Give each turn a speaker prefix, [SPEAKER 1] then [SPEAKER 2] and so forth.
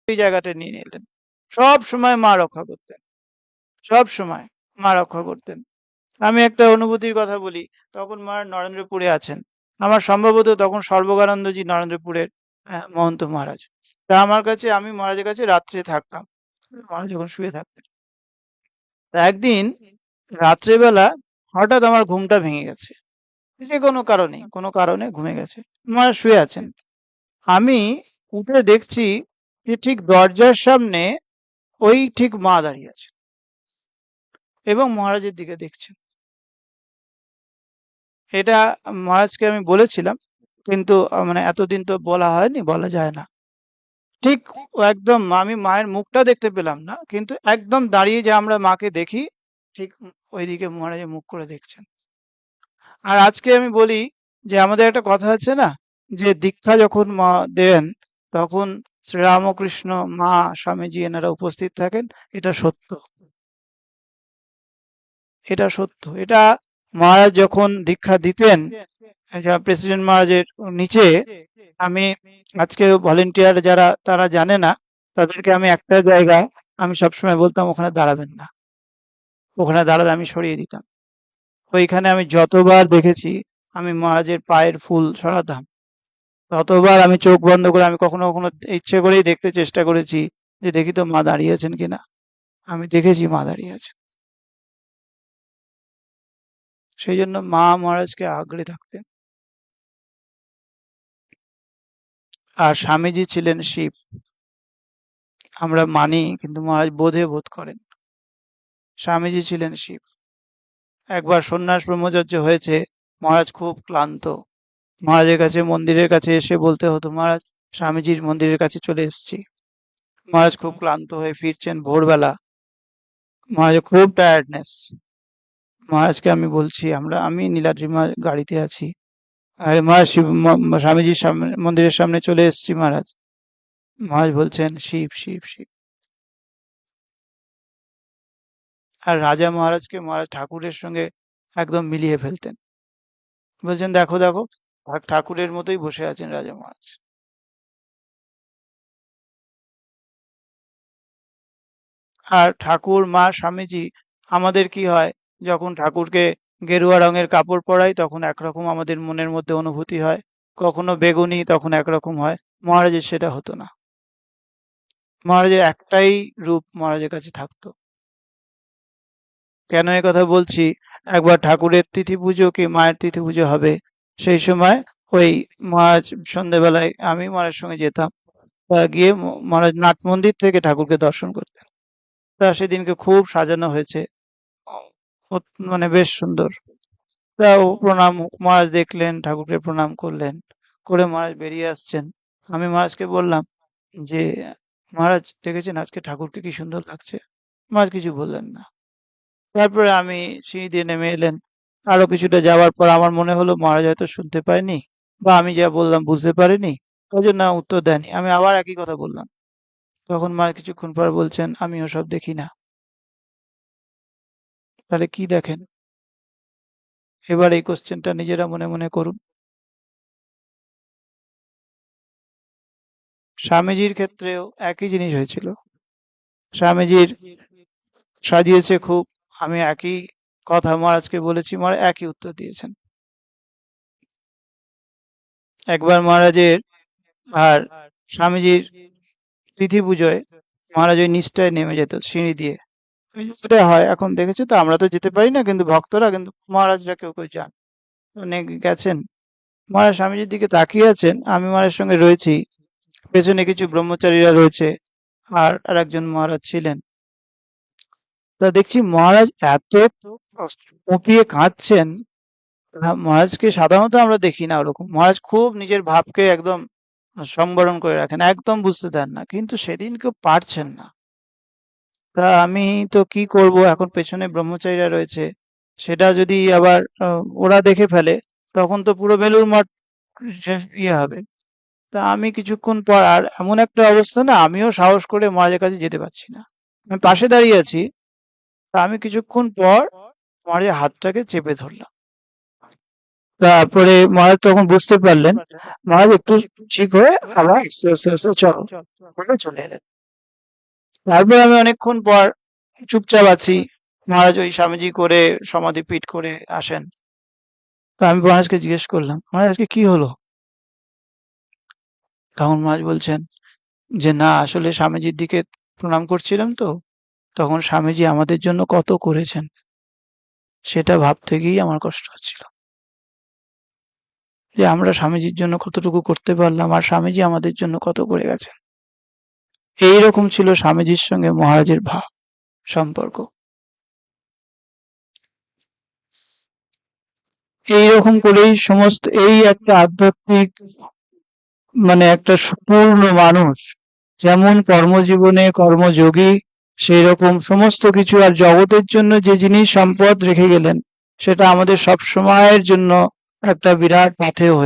[SPEAKER 1] ওই জায়গাটা নিয়ে নিলেন। সব সময় মা রক্ষা করতেন, সব সময় মা রক্ষা করতেন। আমি একটা অনুভূতির কথা বলি, তখন মা নরেন্দ্রপুরে আছেন। আমার সম্ভবত তখন সর্বজ্ঞানন্দজি নরেন্দ্রপুরের মহন্ত মহারাজ। তা আমার কাছে, আমি মহারাজের কাছে রাত্রে থাকতাম, মহারাজ যখন শুয়ে থাকতেন। তা একদিন রাত্রেবেলা হঠাৎ আমার ঘুমটা ভেঙে গেছে, যে কোনো কারণে ঘুমে গেছে। মহারাজ শুয়ে আছেন, আমি উঠে দেখছি যে ঠিক দরজার সামনে ওই ঠিক মা দাঁড়িয়ে আছে এবং মহারাজের দিকে দেখছেন। এটা মহারাজকে আমি বলেছিলাম, কিন্তু মানে এতদিন তো বলা হয়নি, বলা যায় না। ঠিক একদম আমি মায়ের মুখটা দেখতে পেলাম না, কিন্তু একদম দাঁড়িয়ে যে আমরা মাকে দেখি, ঠিক ওইদিকে মহারাজের মুখ করে দেখছেন। আর আজকে আমি বলি যে আমাদের একটা কথা আছে না, যে দীক্ষা যখন মা দেন তখন শ্রীরামকৃষ্ণ, মা, স্বামীজি এনারা উপস্থিত থাকেন। এটা সত্য, এটা সত্য। এটা মহারাজ যখন দীক্ষা দিতেন, প্রেসিডেন্ট মহারাজের নিচে, আমি আজকে ভলেন্টিয়ার যারা তারা জানে না, তাদেরকে আমি একটা জায়গায় আমি সবসময় বলতাম ওখানে দাঁড়াবেন না, ওখানে দাঁড়ালে আমি সরিয়ে দিতাম। ওইখানে আমি যতবার দেখেছি আমি মহারাজের পায়ের ফুল সরাতাম, ততবার আমি চোখ বন্ধ করে, আমি কখনো কখনো ইচ্ছে করেই দেখতে চেষ্টা করেছি যে দেখি তো মা দাঁড়িয়ে আছেন কিনা। আমি দেখেছি মা দাঁড়িয়ে আছে। সেই জন্য মা মহারাজকে আগলে থাকতেন। আর স্বামীজি ছিলেন শিব, আমরা মানি কিন্তু মহারাজ বোধে বোধ করেন। স্বামীজি ছিলেন শিব। একবার সন্ন্যাস ব্রহ্মচর্য হয়েছে, মহারাজ খুব ক্লান্ত, মহারাজের কাছে, মন্দিরের কাছে এসে বলতে হতো, মহারাজ স্বামীজির মন্দিরের কাছে চলে এসেছি। মহারাজ খুব ক্লান্ত হয়ে ফিরছেন ভোরবেলা, মহারাজ খুব টায়ার্ডনেস। মহারাজকে আমি বলছি, আমি নীলাদ্রিমা গাড়িতে আছি, আরে মহারাজ স্বামীজির সামনে, মন্দিরের সামনে চলে এসেছি মহারাজ। মহারাজ বলছেন শিব শিব শিব। আর রাজা মহারাজকে মহারাজ ঠাকুরের সঙ্গে একদম মিলিয়ে ফেলতেন, বলছেন দেখো দেখো, ঠাকুরের মতোই বসে আছেন রাজা মহারাজ। আর ঠাকুর, মা, স্বামীজি, আমাদের কি হয়, যখন ঠাকুরকে গেরুয়া রঙের কাপড় পরাই তখন একরকম আমাদের মনের মধ্যে অনুভূতি হয়, কখনো বেগুনি তখন একরকম হয়। মহারাজের সেটা হতো না, মহারাজের একটাই রূপ মহারাজের কাছে থাকতো। কেন এ কথা বলছি, একবার ঠাকুরের তিথি পুজো কি মায়ের তিথি পুজো হবে, সেই সময় ওই মহারাজ সন্ধ্যেবেলায় আমি মহারাজের সঙ্গে যেতাম, গিয়ে মহারাজ নাট মন্দির থেকে ঠাকুরকে দর্শন করতেন। তা সেদিনকে খুব সাজানো হয়েছে, মানে বেশ সুন্দর। তা ও প্রণাম, মহারাজ দেখলেন, ঠাকুরকে প্রণাম করলেন, করে মহারাজ বেরিয়ে আসছেন। আমি মহারাজকে বললাম যে মহারাজ দেখেছেন আজকে ঠাকুরকে কি সুন্দর লাগছে। মহারাজ কিছু বললেন না। তারপরে আমি সিঁড়ি দিয়ে নেমে এলেন, আরো কিছুটা যাওয়ার পর আমার মনে হলো মহারাজ হয়তো শুনতে পায়নি, বা আমি যা বললাম বুঝতে পারিনি, ওই জন্য উত্তর দেয়নি। আমি আবার একই কথা বললাম। তখন মহারাজ কিছুক্ষণ পর বলছেন, আমি ওসব দেখি না। তাহলে কি দেখেন? এবার এই কোশ্চেনটা নিজেরা মনে মনে করুন। স্বামীজির ক্ষেত্রেও একই জিনিস হয়েছিল। স্বামীজির সাজিয়েছে খুব, আমি একই কথা মহারাজকে বলেছি, মহারাজ একই উত্তর দিয়েছেন। একবার মহারাজের আর স্বামীজির তিথি পুজোয় মহারাজ ওই নিচটায় নেমে যেত সিঁড়ি দিয়ে। যেটা হয় এখন দেখেছো তো, আমরা তো যেতে পারি না, কিন্তু ভক্তরা, কিন্তু মহারাজরা কেউ কেউ যান, মানে গেছেন। মহারাজ স্বামীজির দিকে তাকিয়ে আছেন, আমি মহারাজের সঙ্গে রয়েছি, পেছনে কিছু ব্রহ্মচারীরা রয়েছে, আর আরেকজন মহারাজ ছিলেন। তা দেখছি মহারাজ এত ফুঁপিয়ে কাঁদছেন। মহারাজকে সাধারণত আমরা দেখি না ওরকম, মহারাজ খুব নিজের ভাবকে একদম সংবরণ করে রাখেন, একদম বুঝতে দেন না, কিন্তু সেদিন কেউ পারছেন না। তা আমি তো কি করব, এখন পেছনে ব্রহ্মচারীরা রয়েছে, সেটা যদি আবার ওরা দেখে ফেলে, তখন তো পুরো বেলুড় মঠ ইয়ে হবে। তা আমি কিছুক্ষণ পর, আর এমন একটা অবস্থা না, আমিও সাহস করে মহারাজের কাছে যেতে পারছি না, আমি পাশে দাঁড়িয়ে আছি। তা আমি কিছুক্ষণ পর মহারাজের হাতটাকে চেপে ধরলাম। তারপরে মহারাজ তখন বুঝতে পারলেন, মহারাজ একটু ঠিক হয়ে আবার আস্তে আস্তে আস্তে চলো বলে চলে এলেন। তারপর আমি অনেকক্ষণ পর চুপচাপ আছি, মহারাজ ওই স্বামীজি করে সমাধি পীঠ করে আসেন। তো আমি মহারাজকে জিজ্ঞেস করলাম, মহারাজ আজকে কি হলো? তখন মহারাজ বলছেন যে না, আসলে স্বামীজির দিকে প্রণাম করছিলাম তো, তখন স্বামীজি আমাদের জন্য কত করেছেন সেটা ভাবতে গিয়েই আমার কষ্ট হচ্ছিল, যে আমরা স্বামীজির জন্য কতটুকু করতে পারলাম আর স্বামীজি আমাদের জন্য কত করে গেছেন। এইরকম ছিল স্বামীজির সঙ্গে মহারাজের সম্পর্ক। এইরকম করেই সমস্ত এই একটা আধ্যাত্মিক, মানে একটা পূর্ণ মানুষ যেমন কর্মজীবনে কর্মযোগী, সেই রকম সমস্ত কিছু আর জগতের জন্য যে জিনিস সম্পদ রেখে গেলেন সেটা আমাদের সব সময়ের জন্য একটা বিরাট পাথেয় হয়ে